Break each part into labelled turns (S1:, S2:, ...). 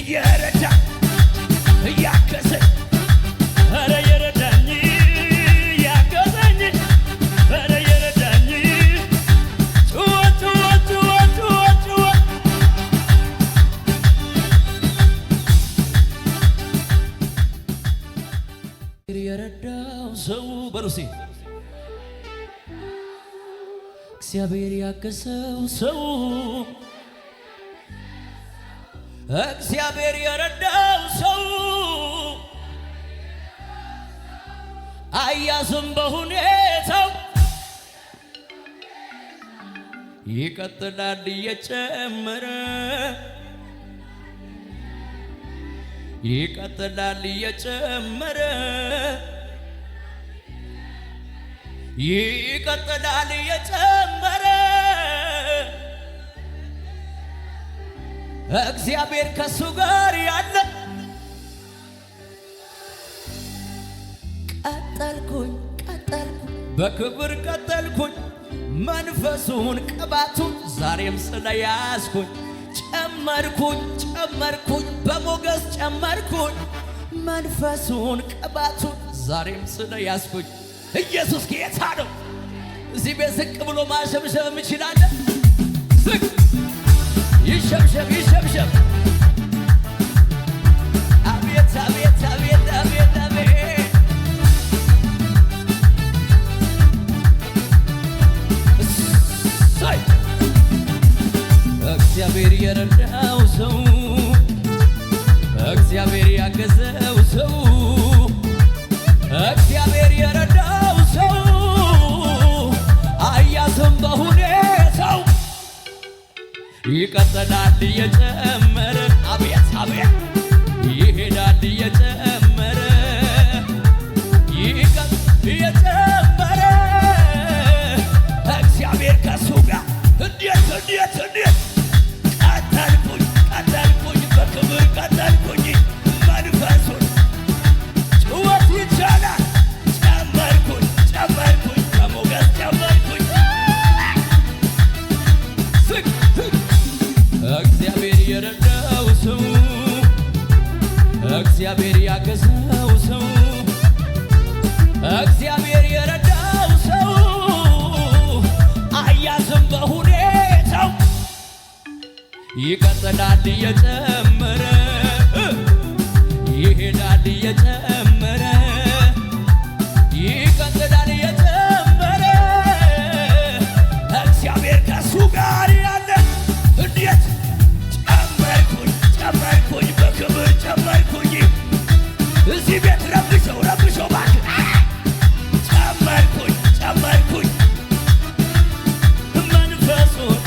S1: እየረዳ እያገዘኝ ኧረ የረዳኝ ያገዘኝ ኧረ የረዳኝ ጩኸ ጩኸ ጩኸ ጩኸ ጩኸ የረዳው ሰው በሉሲ እግዚአብሔር ያገዘው ሰው እግዚአብሔር የረዳው ሰው አያዝም በሁኔታው ይቀጥላል እየጨመረ ይቀጥላል እየጨመረ ይቀጥላል እየጨመረ እግዚአብሔር ከሱ ጋር ያለ ቀጠልኩኝ በክብር ቀጠልኩኝ መንፈሱን ቅባቱን ዛሬም ስለያዝኩኝ ጨመርኩኝ በሞገስ ጨመርኩኝ መንፈሱን ቅባቱን ዛሬም ስለያዝኩኝ ኢየሱስ ጌታ ነው። እዚህ ቤት ዝቅ ብሎ ማሸብሸብ ይችላል። ዝቅ ይሸብሸብ ይሸብሸብ። አቤት አቤት አቤት አቤት አቤት ሳይ እግዚአብሔር የረዳው ሰው እግዚአብሔር ያገዘው ሰው እግዚአብሔር የረዳው ሰው አያዝም በሁኔታው ይቀጥላል እየጨመረ አቤት አቤት ይሄዳል እየጨመረ እየጨመረ እግዚአብሔር ከሱ ጋር እንዴት ቀጠልኩኝ በክብር ቀጠልኩኝ መንፈሱን ጭወት ይቻላል ጨመርኩኝ በሞገስ ጨመርኩኝ እግዚአብሔር የረዳው ሰው እግዚአብሔር ያገዘው ሰው እግዚአብሔር የረዳው ሰው አያዝም በሁኔታው ይቀጥላል እየጨመረ ይሄዳል እየጨመረ ይቀጥላል እየጨመረ እግዚአብሔር ከሱ ጋር ያለ እንዴት ጨመርኩኝ በክብር ጨመርኩኝ እዚህ ቤት ረብሸው እባክህ ጨመርኩኝ መንፈሱን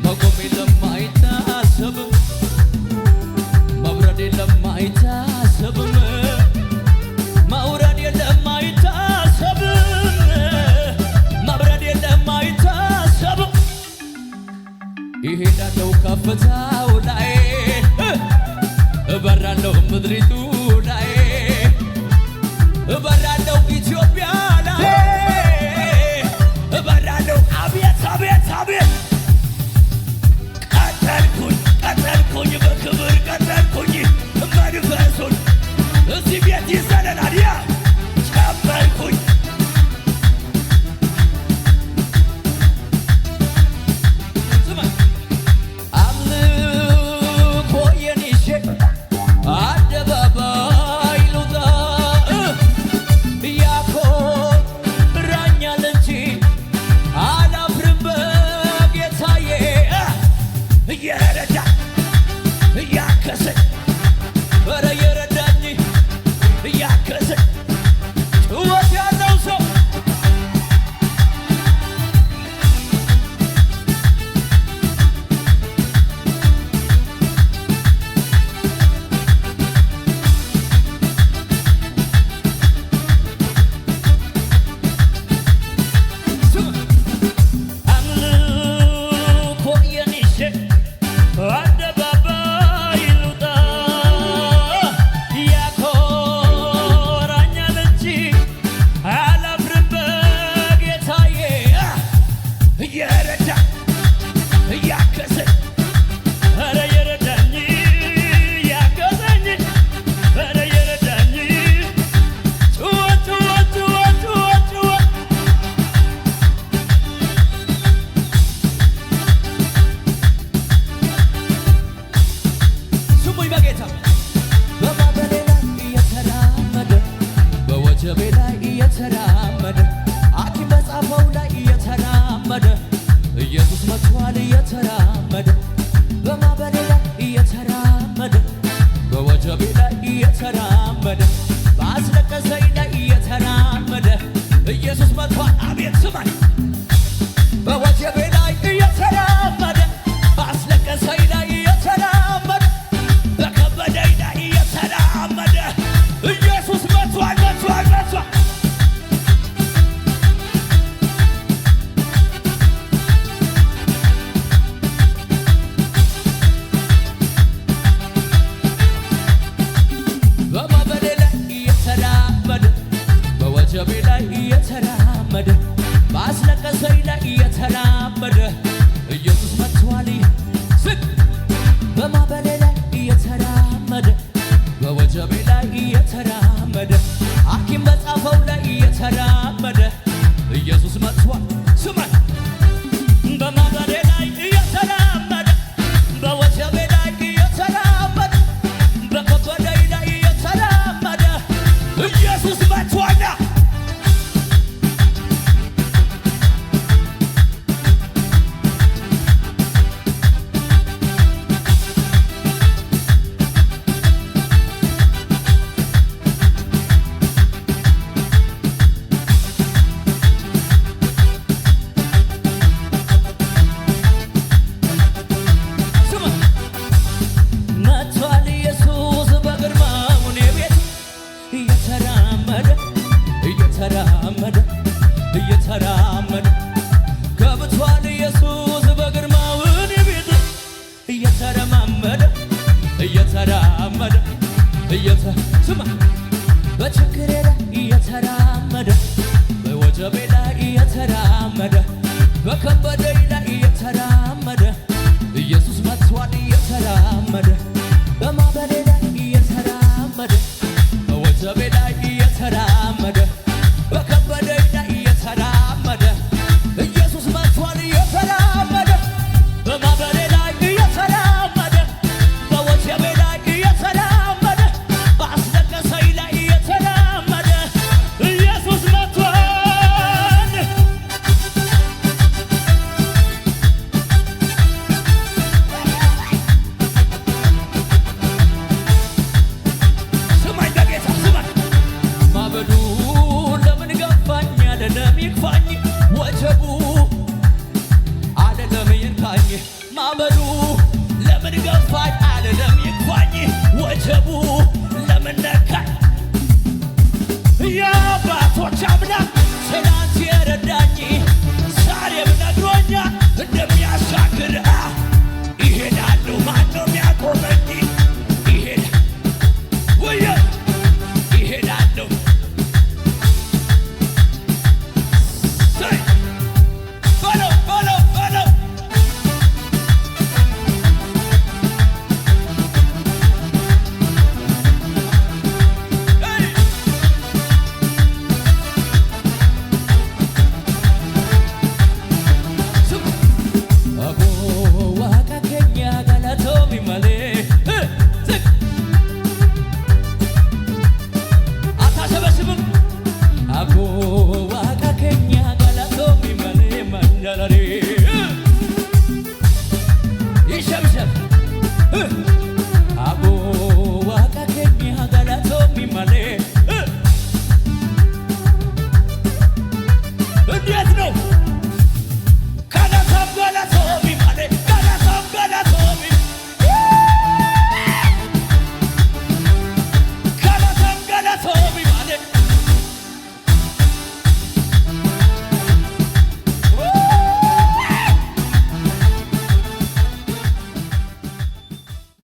S1: መቆሜ ለማይታሰብ መብረዴ ለማይታሰብ መውረዴ ለማይታሰብ መብረዴ ለማይታሰብ ይሄዳለው ከፍታው ላይ እበራለው ምድሪቱ ላይ እበራለው ኢትዮጵያ ላይ እበራለው አቤት አቤት አቤት ቀጠልኩኝ በክብር ቀጠልኩኝ መንፈሱን እዚህ ቤት ይዘለላል ያ ጨመርኩኝ እየተራመደ ስማ በችግሬ ላይ እየተራመደ በወጀቤ ላይ እየተራመደ በከበደኝ ላይ እየተራመደ ኢየሱስ መጥቷል እየተራመደ በማዕበሌ ላይ እየተራመደ በወጀቤ ላይ እየተራመደ በከበደኝ ላይ እየተራመደ ኢየሱስ መጥቷል እየተራመደ በማዕበሌ ላይ እየተራመደ በወጀቤ ላይ እየተራመደ በአስለቀሰኝ ላይ እየተራመደ ኢየሱስ መጥቷል። ስማኝ በጌታ ስማኝ። ማዕበሉ ለምን ገፋኝ አይደለም ይግፋኝ፣ ወጀቡ አይደለም ይንካኝ። ማዕበሉ ለምን ገፋኝ አይደለም ይግፋኝ፣ ወጀቡ ለምን ነካኝ። የአባቶች አምላክ ትናንት የረዳኝ ዛሬም ነግሮኛል እንደሚያሻግር። ይሄዳለሁ ማነው የሚያቆመኝ? ይሄዳለሁ በለው በለው በለው Abo waka Kenya galato mi male